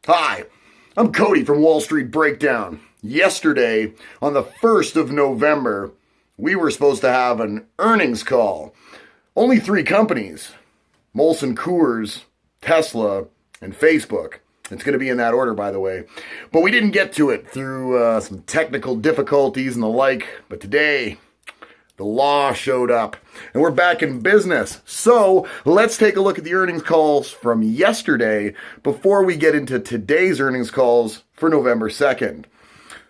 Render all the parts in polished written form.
Hi, I'm Cody from Wall Street Breakdown. Yesterday, on the 1st of November, we were supposed to have an earnings call. Only three companies: Molson Coors, Tesla, and Facebook. It's going to be in that order, by the way. But we didn't get to it through some technical difficulties and the like. But today, the law showed up, and we're back in business. So let's take a look at the earnings calls from yesterday before we get into today's earnings calls for November 2nd.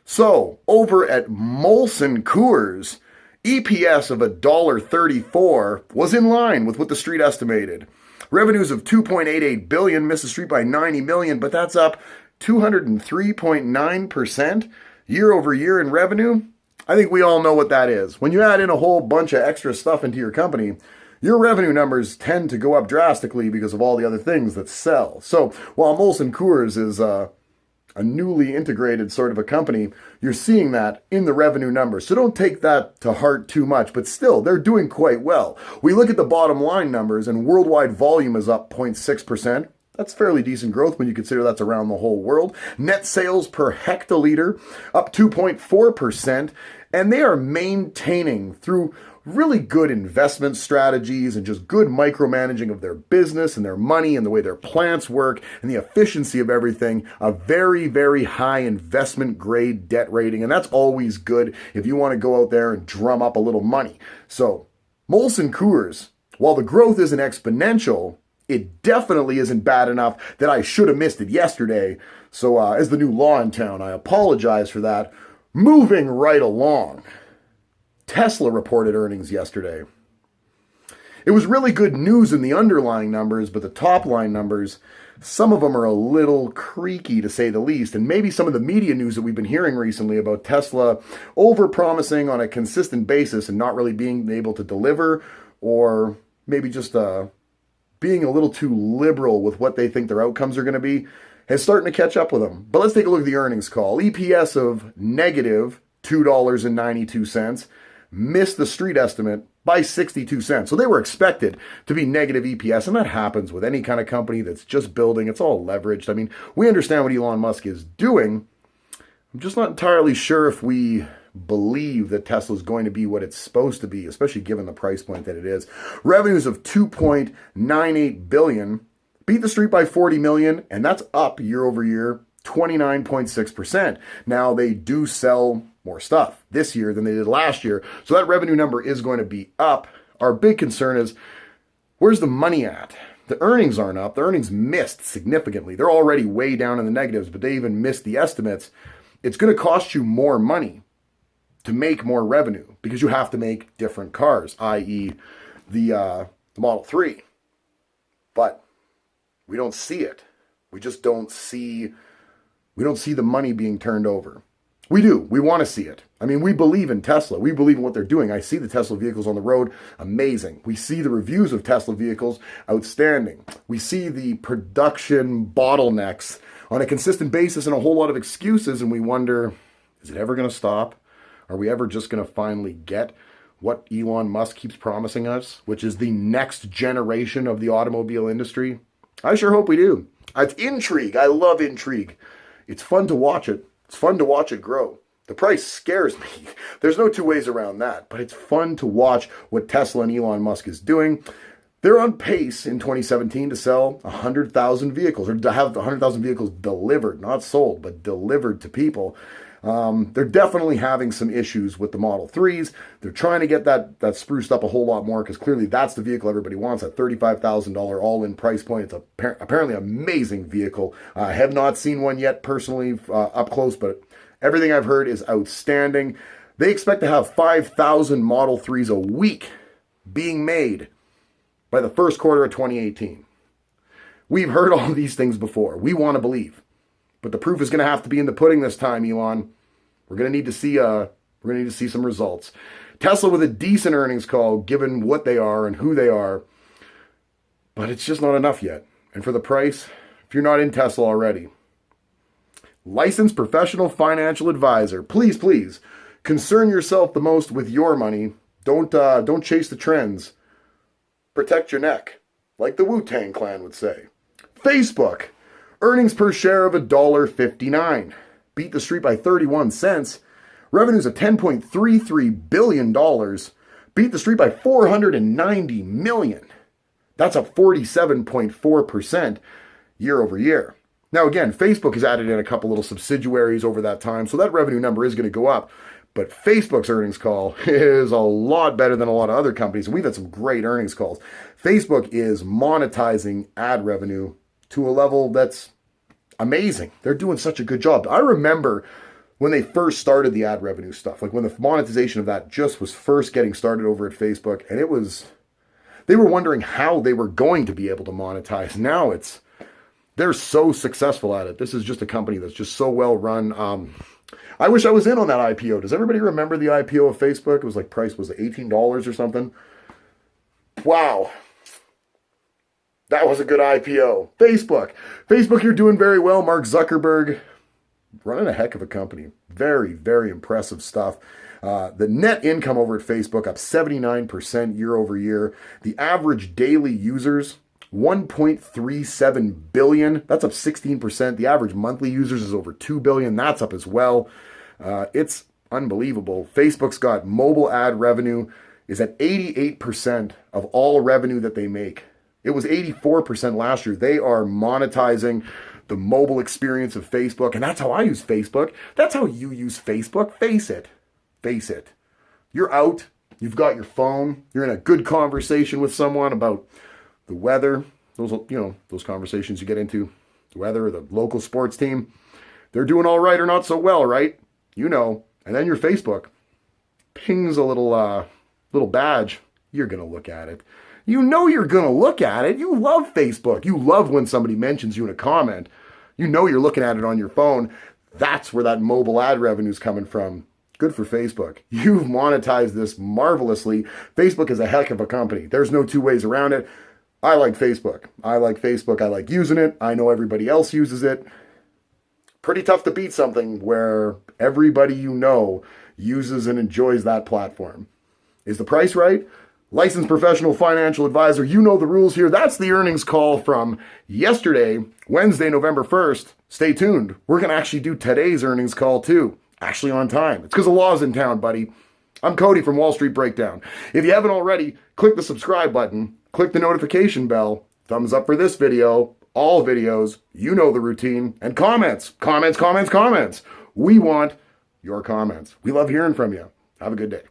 So over at Molson Coors, EPS of $1.34 was in line with what the street estimated. Revenues of $2.88 billion, missed the street by $90 million, but that's up 203.9% year over year in revenue. I think we all know what that is. When you add in a whole bunch of extra stuff into your company, your revenue numbers tend to go up drastically because of all the other things that sell. So while Molson Coors is a newly integrated sort of a company, you're seeing that in the revenue numbers. So don't take that to heart too much, but still, they're doing quite well. We look at the bottom line numbers, and worldwide volume is up 0.6%. That's fairly decent growth when you consider that's around the whole world. Net sales per hectoliter up 2.4%, and they are maintaining through really good investment strategies and just good micromanaging of their business and their money and the way their plants work and the efficiency of everything, a very, very high investment grade debt rating. And that's always good if you want to go out there and drum up a little money. So Molson Coors, while the growth isn't exponential, it definitely isn't bad enough that I should have missed it yesterday. So as the new law in town, I apologize for that. Moving right along. Tesla reported earnings yesterday. It was really good news in the underlying numbers, but the top line numbers, some of them are a little creaky to say the least. And maybe some of the media news that we've been hearing recently about Tesla over-promising on a consistent basis and not really being able to deliver, or maybe just being a little too liberal with what they think their outcomes are going to be, is starting to catch up with them. But let's take a look at the earnings call. EPS of negative $2.92, missed the street estimate by 62 cents. So they were expected to be negative EPS, and that happens with any kind of company that's just building. It's all leveraged. I mean, we understand what Elon Musk is doing. I'm just not entirely sure if we believe that Tesla's going to be what it's supposed to be, especially given the price point that it is. Revenues of $2.98 billion, beat the street by 40 million, and that's up year over year 29.6%. Now, they do sell more stuff this year than they did last year, so that revenue number is going to be up. Our big concern is, where's the money at? The earnings aren't up. The earnings missed significantly. They're already way down in the negatives, but they even missed the estimates. It's going to cost you more money to make more revenue because you have to make different cars, i.e. the Model 3. But we don't see it. We just don't see the money being turned over. We do. We want to see it. I mean, we believe in Tesla. We believe in what they're doing. I see the Tesla vehicles on the road. Amazing. We see the reviews of Tesla vehicles. Outstanding. We see the production bottlenecks on a consistent basis and a whole lot of excuses, and we wonder, is it ever going to stop? Are we ever just going to finally get what Elon Musk keeps promising us, which is the next generation of the automobile industry? I sure hope we do. It's intrigue. I love intrigue. It's fun to watch it. It's fun to watch it grow. The price scares me. There's no two ways around that, but it's fun to watch what Tesla and Elon Musk is doing. They're on pace in 2017 to sell 100,000 vehicles, or to have 100,000 vehicles delivered, not sold, but delivered to people. They're definitely having some issues with the Model 3s. They're trying to get that spruced up a whole lot more because clearly that's the vehicle everybody wants, at $35,000 all-in price point. It's apparently an amazing vehicle. I have not seen one yet personally up close, but everything I've heard is outstanding. They expect to have 5,000 Model 3s a week being made by the first quarter of 2018. We've heard all these things before. We want to believe. But the proof is going to have to be in the pudding this time, Elon. We're going to need to see some results. Tesla with a decent earnings call, given what they are and who they are, but it's just not enough yet. And for the price, if you're not in Tesla already, licensed professional financial advisor, please concern yourself the most with your money. Don't chase the trends. Protect your neck, like the Wu-Tang Clan would say. Facebook. Earnings per share of $1.59. Beat the street by 31 cents. Revenues of $10.33 billion. Beat the street by $490 million. That's up 47.4% year over year. Now, again, Facebook has added in a couple little subsidiaries over that time, so that revenue number is going to go up. But Facebook's earnings call is a lot better than a lot of other companies. We've had some great earnings calls. Facebook is monetizing ad revenue to a level that's amazing. They're doing such a good job. I remember when they first started the ad revenue stuff, like when the monetization of that just was first getting started over at Facebook, and they were wondering how they were going to be able to monetize. Now they're so successful at it. This is just a company that's just so well run. I wish I was in on that IPO. Does everybody remember the IPO of Facebook? It was like price was $18 or something. Wow. That was a good IPO. Facebook, you're doing very well. Mark Zuckerberg, running a heck of a company. Very, very impressive stuff. The net income over at Facebook up 79% year over year. The average daily users, 1.37 billion. That's up 16%. The average monthly users is over 2 billion. That's up as well. It's unbelievable. Facebook's got mobile ad revenue is at 88% of all revenue that they make. It was 84% last year. They are monetizing the mobile experience of Facebook. And that's how I use Facebook. That's how you use Facebook. Face it. You're out. You've got your phone. You're in a good conversation with someone about the weather. Those conversations you get into, the weather, the local sports team. They're doing all right or not so well, right? And then your Facebook pings a little badge. You're going to look at it. You're going to look at it. You love Facebook. You love when somebody mentions you in a comment. You're looking at it on your phone. That's where that mobile ad revenue is coming from. Good for Facebook. You've monetized this marvelously. Facebook is a heck of a company. There's no two ways around it. I like Facebook. I like using it. I know everybody else uses it. Pretty tough to beat something where everybody uses and enjoys that platform. Is the price right? Licensed professional financial advisor, you know the rules here. That's the earnings call from yesterday, Wednesday, November 1st. Stay tuned. We're going to actually do today's earnings call too. Actually on time. It's because the law's in town, buddy. I'm Cody from Wall Street Breakdown. If you haven't already, click the subscribe button, click the notification bell, thumbs up for this video, all videos, you know the routine, and comments. We want your comments. We love hearing from you. Have a good day.